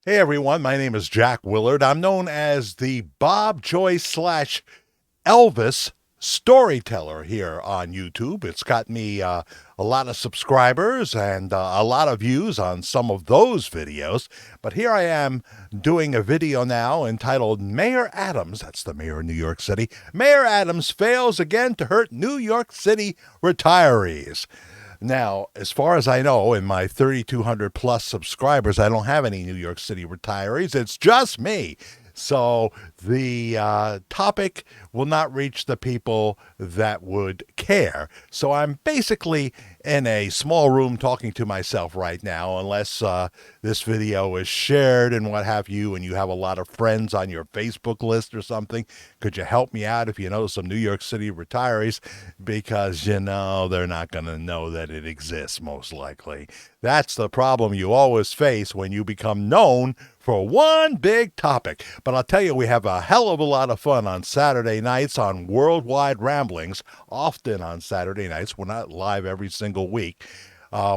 Hey everyone, my name is Jack Willard. I'm known as the Bob Joyce slash Elvis storyteller here on YouTube. It's got me a lot of subscribers and a lot of views on some of those videos. But here I am doing a video now entitled Mayor Adams, that's the mayor of New York City, Mayor Adams fails again to hurt New York City retirees. Now, as far as I know, in my 3,200 plus subscribers, I don't have any New York City retirees. It's just me. So the topic will not reach the people that would care. So I'm basically in a small room talking to myself right now, unless this video is shared and what have you, and you have a lot of friends on your Facebook list or something. Could you help me out if you know some New York City retirees? Because, they're not going to know that it exists, most likely. That's the problem you always face when you become known for one big topic. But I'll tell you, we have a hell of a lot of fun on Saturday nights on Worldwide Ramblings, often on Saturday nights. We're not live every single week.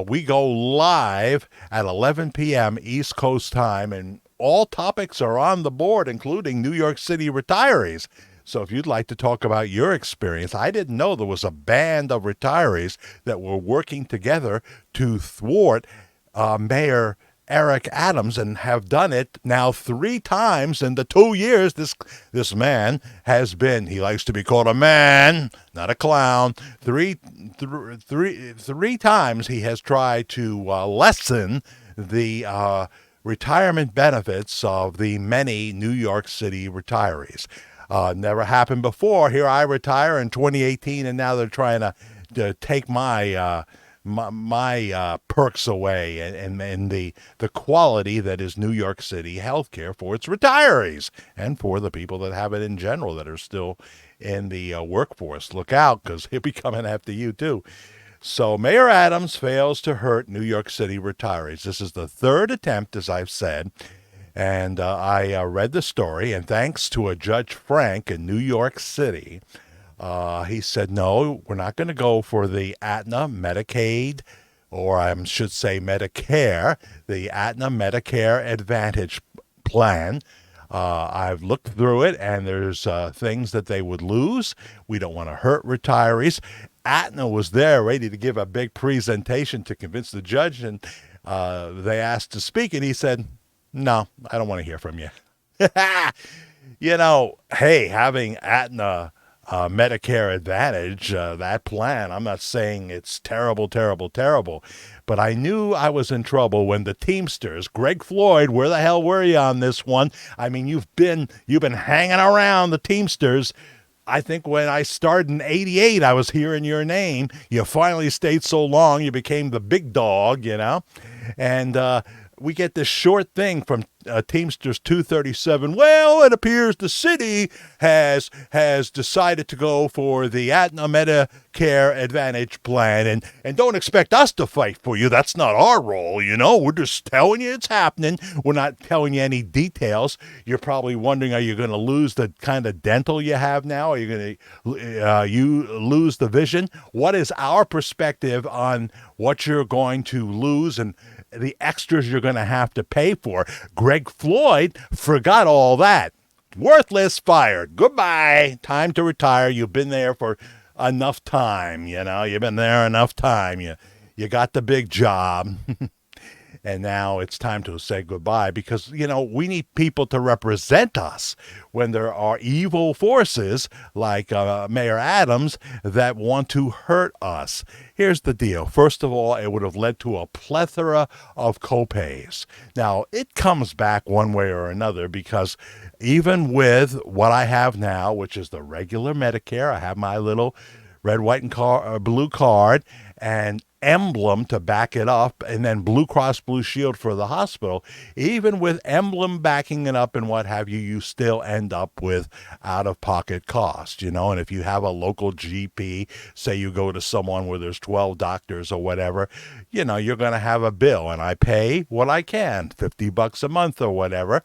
We go live at 11 p.m. East Coast time, and all topics are on the board, including New York City retirees. So if you'd like to talk about your experience, I didn't know there was a band of retirees that were working together to thwart Mayor Eric Adams and have done it now 3 times in the 2 years this man has been. He likes to be called a man, not a clown. Three times he has tried to lessen the retirement benefits of the many New York City retirees. Never happened before. Here I retire in 2018, and now they're trying to take my perks away and the quality that is New York City healthcare for its retirees and for the people that have it in general that are still in the workforce. Look out, because he'll be coming after you too. So Mayor Adams fails to hurt New York City retirees. This is the third attempt, as I've said. And I read the story, and thanks to a Judge Frank in New York City, he said, no, we're not going to go for the Aetna Medicaid, or I should say Medicare, the Aetna Medicare Advantage plan. I've looked through it, and there's things that they would lose. We don't want to hurt retirees. Aetna was there ready to give a big presentation to convince the judge, and they asked to speak, and he said, no, I don't want to hear from you. Hey, having Aetna Medicare Advantage, that plan, I'm not saying it's terrible, terrible, terrible, but I knew I was in trouble when the Teamsters, Greg Floyd, where the hell were you on this one? I mean, you've been hanging around the Teamsters. I think when I started in '88, I was hearing your name. You finally stayed so long, you became the big dog, and we get this short thing from Teamsters 237. Well, it appears the city has decided to go for the Aetna Medicare Advantage plan, and don't expect us to fight for you. That's not our role, We're just telling you it's happening. We're not telling you any details. You're probably wondering, are you going to lose the kind of dental you have now? Are you going to you lose the vision? What is our perspective on what you're going to lose and the extras you're going to have to pay for? Greg Floyd forgot all that. Worthless, fired. Goodbye. Time to retire. You've been there for enough time, You've been there enough time. You got the big job. And now it's time to say goodbye because, we need people to represent us when there are evil forces like Mayor Adams that want to hurt us. Here's the deal. First of all, it would have led to a plethora of copays. Now, it comes back one way or another because even with what I have now, which is the regular Medicare, I have my little red, white, and blue card, and emblem to back it up, and then Blue Cross Blue Shield for the hospital. Even with emblem backing it up and what have you, you still end up with out-of-pocket costs, And if you have a local GP, say you go to someone where there's 12 doctors or whatever, you're going to have a bill, and I pay what I can, $50 a month or whatever.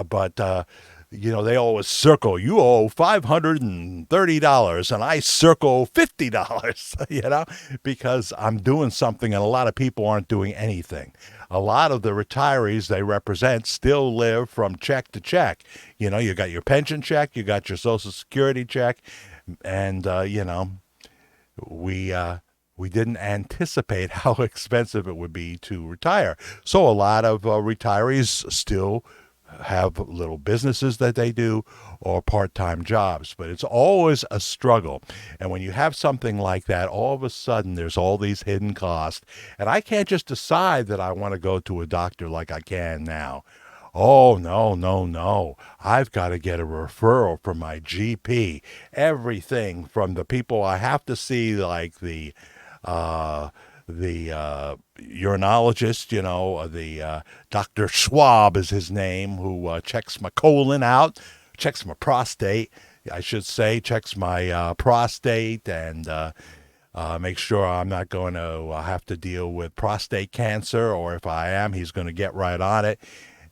But they always circle, you owe $530 and I circle $50, because I'm doing something and a lot of people aren't doing anything. A lot of the retirees they represent still live from check to check. You got your pension check, you got your Social Security check, and, we we didn't anticipate how expensive it would be to retire. So a lot of retirees still have little businesses that they do or part-time jobs, but it's always a struggle. And when you have something like that, all of a sudden there's all these hidden costs, and I can't just decide that I want to go to a doctor like I can now. Oh, no, no, no. I've got to get a referral from my GP. Everything from the people I have to see, like uh, the urinologist, the Dr. Schwab is his name, who checks my colon out, checks my prostate, I should say, checks my prostate, and make sure I'm not going to have to deal with prostate cancer, or if I am, he's going to get right on it.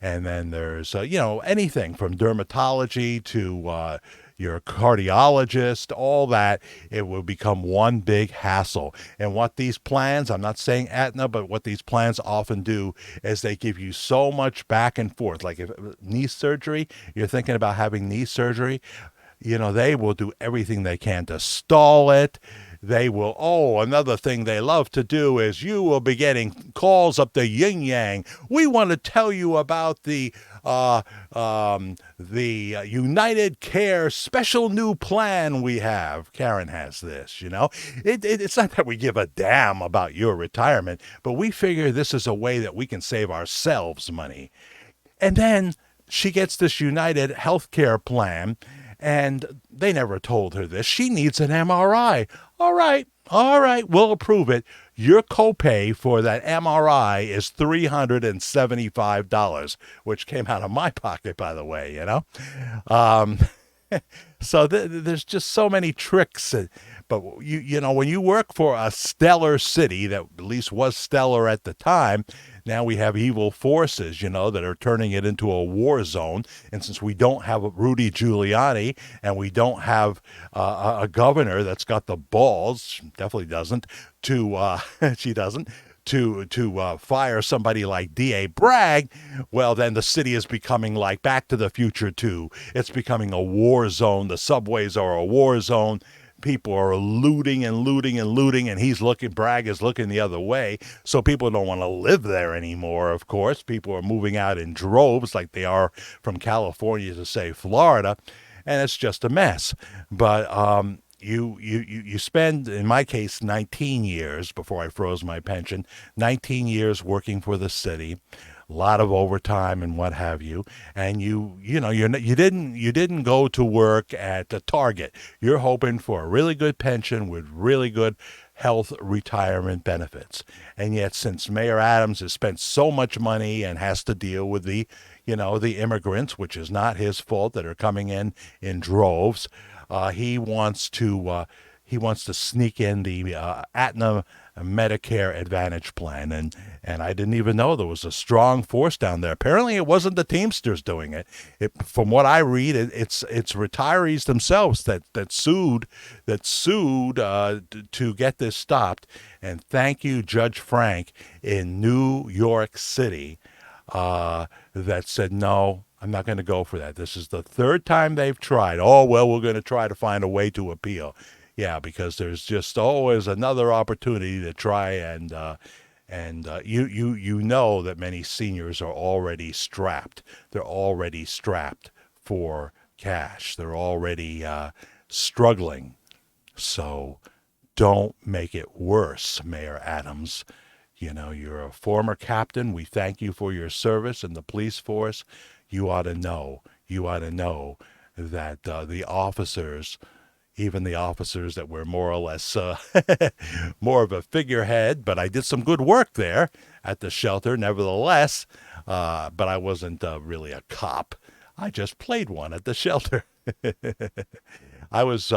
And then there's, anything from dermatology to your cardiologist, all that. It will become one big hassle. And what these plans, I'm not saying Aetna, but what these plans often do is they give you so much back and forth. Like if knee surgery, you're thinking about having knee surgery, they will do everything they can to stall it. They will, another thing they love to do is you will be getting calls up the yin yang. We want to tell you about the United Care special new plan we have. Karen has this, It's not that we give a damn about your retirement, but we figure this is a way that we can save ourselves money. And then she gets this United Healthcare plan, and they never told her this. She needs an MRI. All right, we'll approve it. Your copay for that MRI is $375, which came out of my pocket, by the way, Um, so there's just so many tricks. But, when you work for a stellar city that at least was stellar at the time, now we have evil forces, that are turning it into a war zone. And since we don't have Rudy Giuliani and we don't have a governor that's got the balls, definitely doesn't, she doesn't, to fire somebody like D.A. Bragg, well, then the city is becoming like Back to the Future 2. It's becoming a war zone. The subways are a war zone. People are looting and looting and looting, and Bragg is looking the other way. So people don't want to live there anymore, of course. People are moving out in droves like they are from California to, say, Florida, and it's just a mess. But you spend, in my case, 19 years before I froze my pension, 19 years working for the city. A lot of overtime and what have you, and you didn't go to work at the Target. You're hoping for a really good pension with really good health retirement benefits. And yet, since Mayor Adams has spent so much money and has to deal with the immigrants, which is not his fault, that are coming in droves, he wants to sneak in the Aetna Medicare Advantage plan, and I didn't even know there was a strong force down there. Apparently, it wasn't the Teamsters doing it. From what I read, it's retirees themselves that sued to get this stopped. And thank you, Judge Frank in New York City, that said no. I'm not going to go for that. This is the third time they've tried. Oh, well, we're going to try to find a way to appeal. Yeah, because there's just always another opportunity to try and you know that many seniors are already strapped. They're already strapped for cash. They're already struggling. So don't make it worse, Mayor Adams. You're a former captain. We thank you for your service in the police force. You ought to know that the officers, even the officers that were more or less more of a figurehead, but I did some good work there at the shelter nevertheless, but I wasn't really a cop. I just played one at the shelter. I was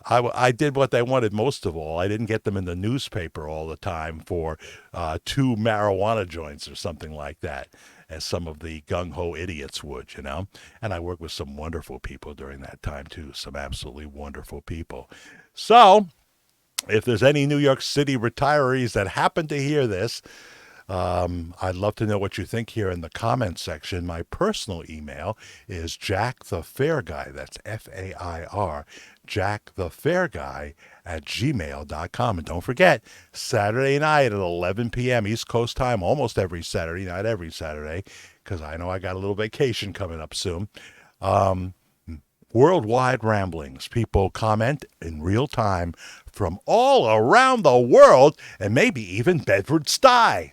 I did what they wanted most of all. I didn't get them in the newspaper all the time for 2 marijuana joints or something like that. as some of the gung-ho idiots would, you know. And I worked with some wonderful people during that time, too, some absolutely wonderful people. So if there's any New York City retirees that happen to hear this, I'd love to know what you think here in the comment section. My personal email is jackthefairguy, that's Fair, jackthefairguy @gmail.com. And don't forget, Saturday night at 11 p.m. East Coast time, almost every Saturday, not every Saturday, because I know I got a little vacation coming up soon. Worldwide ramblings. People comment in real time from all around the world and maybe even Bedford-Stuy.